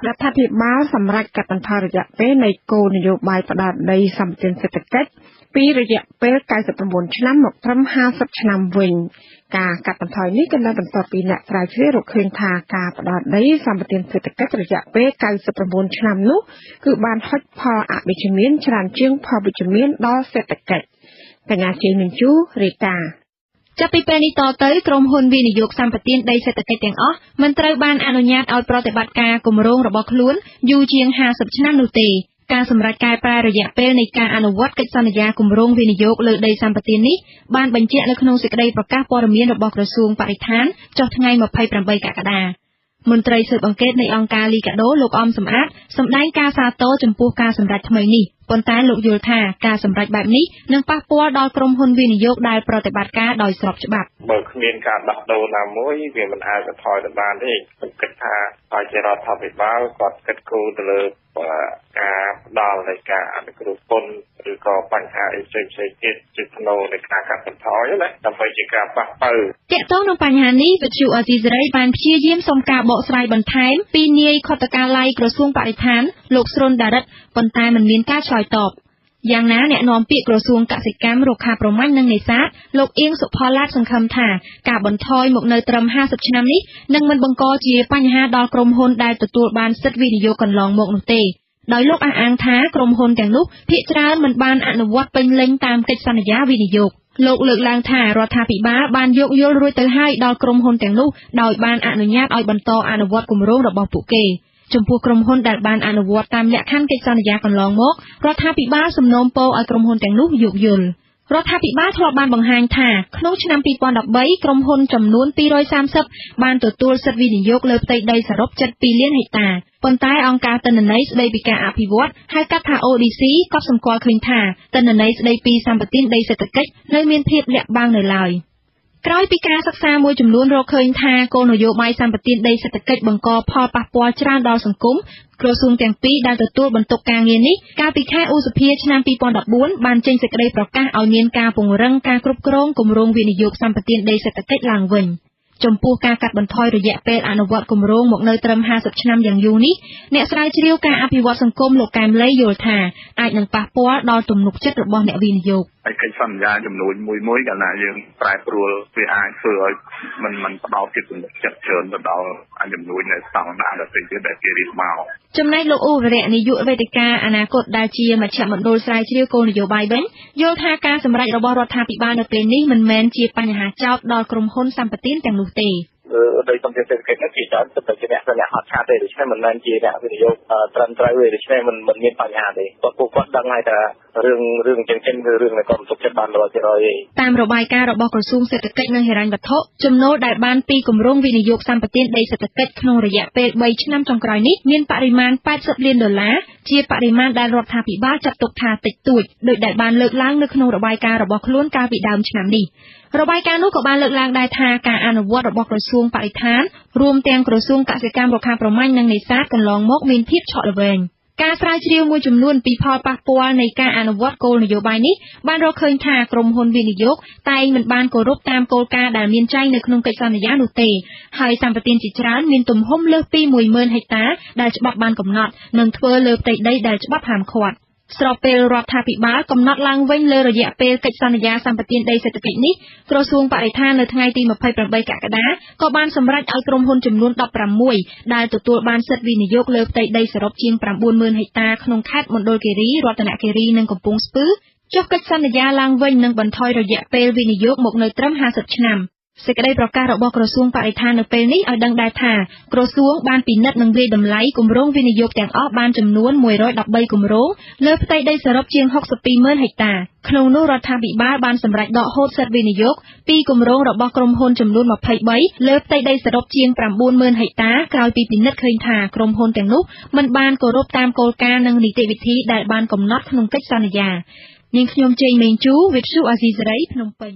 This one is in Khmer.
រដ្ឋាភិបាលសម្រាប់កាត់បន្ថយរយៈពេលនៃគោលនយោបាយផ្ដោតដីសម្បត្តិសេដ្ឋកិច្ចពីរយៈពេល99ឆ្នាំមកត្រឹម50ឆ្នាំវិញការកាត់បន្ថយនេះក៏នៅបន្ទាប់ពីអ្នកស្រាវជ្រាវរកឃើញថាការផ្ដោតដីសម្បត្តិសេដ្ឋកិច្ចរយៈពេល99ឆ្នាំនោះគឺបានហុចផលអវិជ្ជមានច្រើនជាងផលវិជ្ជមានដល់សេដ្ឋកិច្ចកញ្ញាជេងនឹងជូរាយការណ៍ចាប់ពីពេលនេះតទៅក្រុមហ៊ុនវិនិយោគសម្បត្តិដីសេដ្ឋកិច្ចទាំងអស់មិនត្រូវបានអនុញ្ញាតឲ្យប្រតិបត្តិការគម្រោងរបស់ខ្លួនយូរជាង50ឆ្នាំនោះទេការសម្រេចកែប្រែរយៈពេលនៃការអនុវត្តកិច្ចសន្យាគម្រោងវិនិយោគលើដីសម្បត្តិនេះបានបញ្ជាក់នៅក្នុងសេចក្តីប្រកាសព័ត៌មានរបស់ក្រសួងបរិស្ថានចុះថ្ងៃ28កក្កដាមន្ត្រីស៊ើបអង្កេតនៃអង្គការលីកាដូលោកអំសំអាតសម្ដែងការសាទរចំពោះការសម្រេចថ្មីនេះប៉ុន្តែលោកយល់ថាការសម្រេចបែបនេះនឹងប៉ះពាល់ដល់ក្រុមហ៊ុនវិនិយោគដែលប្រតិបត្តិការដោយស្របច្បាប់បើគ្មានការដោះដូរណាមួយវាមិនអាចបន្ថយទៅបានទេខ្ញុំគិតថាហើយជារដ្ឋាភិបាលគាត់គិតគូរទៅលើការផ្ដល់នៃការអនុគ្រោះពន្ធឬក៏បញ្ហាអីផ្សេងៗទៀតជាថ្នូរនៃការកាត់បន្ថយណាដើម្បីជាការប៉ះប៉ូវទាក់ទងនឹងបញ្ហានេះវិទ្យុអាស៊ីសេរីបានព្យាយាមសុំការបកស្រាយបន្ថែមពីនាយខុទ្ទកាល័យក្រសួងបរិស្ថានលោកស្រុនដារិតប៉ុន្តែមិនមានការឆ្លើយតបយ៉ាងណាអ្នកនាំពាក្យក្រសួងកសិកម្មរុក្ខាប្រមាញ់និងនេសាទលោកអៀងសុផល្លាតសង្ឃឹមថាការបន្ថយមកនៅត្រឹម50ឆ្នាំនេះនឹងមិនបង្កជាបញ្ហាដល់ក្រុមហ៊ុនដែលទទួលបានសិទ្ធិវិនិយោគកន្លងមកនោះទេដោយលោកអះអាងថាក្រុមហ៊ុនទាំងនោះភាគច្រើនមិនបានអនុវត្តពេញលេញតាមកិច្ចសន្យាវិនិយោគលោកលើកឡើងថារដ្ឋាភិបាលបានយោគយល់រួចទៅហើយដល់ក្រុមហ៊ុនទាំងនោះដោយបានអនុញ្ញាតឲ្យបន្តអនុវត្តគម្រោងរបស់ពួកគេចំពោះក្រុមហ៊ុនដែលបានអនុវត្តតាមលក្ខខណ្ឌកិច្ចសន្យាកន្លងមករដ្ឋាភិបាលសំណូមពរឲ្យក្រុមហ៊ុនទាំងនោះយោគយល់រដ្ឋាភិបាលធ្លាប់បានបង្ហាញថាក្នុងឆ្នាំ2013ក្រុមហ៊ុនចំនួន230បានទទួលសិទ្ធិវិនិយោគលើផ្ទៃដីសរុបជិត2លានហិកតាប៉ុន្តែអង្គការទិន្នន័យស្តីពីការអភិវឌ្ឍហៅកាត់ថា ODC ក៏សម្គាល់ឃើញថាទិន្នន័យស្តីពីសម្បត្តិដីសេដ្ឋកិច្ចនៅមានភាពលាក់បាំងនៅឡើយក្រោយពីការសិក្សាមួយចំនួនរកឃើញថាគោលនយោបាយសម្បត្តិដីសេដ្ឋកិច្ចបង្កផលប៉ះពាល់ច្រើនដល់សង្គមក្រសួងទាំងពីរដែលទទួលបន្ទុកការងារនេះកាលពីខែឧសភាឆ្នាំ2014បានចេញសេចក្តីប្រកាសឲ្យមានការពង្រឹងការគ្រប់គ្រងគម្រោងវិនិយោគសម្បត្តិដីសេដ្ឋកិច្ចឡើងវិញចំពោះការកាត់បន្ថយរយៈពេលអនុវត្តគម្រោងមកនៅត្រឹម50ឆ្នាំយ៉ាងយូរនេះអ្នកស្រាវជ្រាវការអភិវឌ្ឍសង្គមលោកកែមលីយល់ថាអាចនឹងប៉ះពាល់ដល់ទំនុកចិត្តរបស់អ្នកវិនិយោគហើយកិច្ចសន្យាចំនួនមួយកាលណាយើងប្រែប្រួលវាអាចធ្វើឲ្យมันផ្ដោតចិត្តទំនុកចិត្តច្រើនទៅដល់ចំនួននៃស្តង់ដារដទៃទៀតដែលគេរៀបមកចំណែកលោកអ៊ូវរៈនាយកវេទិកាអនាគតដែលជាមជ្ឈមណ្ឌលស្រាវជ្រាវគោលនយោបាយវិញយល់ថាការសម្រេចរបស់រដ្ឋាភិបាលនៅពេលនេះមិនមែនជាបញ្ហាចោទដល់ក្រុមហ៊ុនសម្បត្តិទាំងនោះទេដោយសម្ភារសេដ្ឋកិច្ចនេះជាច្រើនទៅជាអ្នកហត់ឆាតទេដូច្នេះមិនមែនជាអ្នកវិនិយោគត្រឹមត្រូវទេដូច្នេះមិនមានបញ្ហាទេពួកគាត់ដឹងហើយថារឿងចឹងគឺរឿងដែលគាត់ទុកចិត្តបាន100%ទេតាមរបាយការណ៍របស់ក្រសួងសេដ្ឋកិច្ចនិងហិរញ្ញវត្ថុចំណូលដែលបានពីគម្រោងវិនិយោគសម្បត្តិដីសេដ្ឋកិច្ចក្នុងរយៈពេល3ឆ្នាំចុងក្រោយនេះមានបរិមាណ$80 លានជាបរិមាណដែលរដ្ឋាភិបាលចាត់ទុកថាតិចតួចដោយដែលបានលើកឡើងនៅក្នុងរបាយការណ៍របស់ខ្លួនកាលពីដើមឆ្នាំនេះរបាយការណ៍នោះក៏បានលើកឡើងដែរថាការអនុវត្តរបស់ក្រសួងបរិស្ថានរួមទាំងក្រសួងកសិកម្មរុក្ខាប្រមាញ់និងនេសាទកន្លងមកមានភាពឆក់ល្វែងការស្រាវជ្រាវមួយចំនួនពីផលប៉ះពាល់នៃការអនុវត្តគោលនយោបាយនេះបានរកឃើញថាក្រុមហ៊ុនវិនិយោគតែងមិនបានគោរពតាមគោលការណ៍ដែលមានចែងនៅក្នុងកិច្ចសន្យានោះទេហើយសម្បត្តិជាច្រើនមានទំហំលើសពី10000ហិកតាដែលច្បាប់បានកំណត់និងធ្វើលើផ្ទៃដីដែលច្បាប់ហាមឃាត់ស្របពេលរដ្ឋាភិបាលកំណត់ឡើងវិញលើរយៈពេលកិច្ចសន្យាសម្បត្តិដីសេដ្ឋកិច្ចនេះក្រសួងបរិស្ថាននៅថ្ងៃទី28កក្កដាក៏បានសម្រេចឲ្យក្រុមហ៊ុនចំនួន16ដែលទទួលបានសិទ្ធិវិនិយោគលើផ្ទៃដីសរុបជាង90000ហិកតាក្នុងខេត្តមណ្ឌលគិរីរតនគិរីនិងកំពង់ស្ពឺចុះកិច្ចសន្យាឡើងវិញនិងបន្ថយរយៈពេលវិនិយោគមកនៅត្រឹម50ឆ្នាំសេចក្តីប្រកាសរបស់ក្រសួងបរិស្ថាននៅពេលនេះឲ្យដឹងដែរថាក្រសួងបានពិនិត្យនិងវាយតម្លៃគម្រោងវិនិយោគទាំងអស់បានចំនួន113គម្រោងលើផ្ទៃដីសរុបជាង620,000ហិកតាក្នុងនោះរដ្ឋាភិបាលបានសម្រេចដកហូតសិទ្ធិវិនិយោគពីគម្រោងរបស់ក្រុមហ៊ុនចំនួន23លើផ្ទៃដីសរុបជាង90,000ហិកតាក្រោយពីពិនិត្យឃើញថាក្រុមហ៊ុនទាំងនោះមិនបានគោរពតាមគោលការណ៍និងនីតិវិធីដែលបានកំណត់ក្នុងកិច្ចសន្យានាងខ្ញុំជេងមេងជូវិទ្យុអាស៊ីសេរីភ្នំពេញ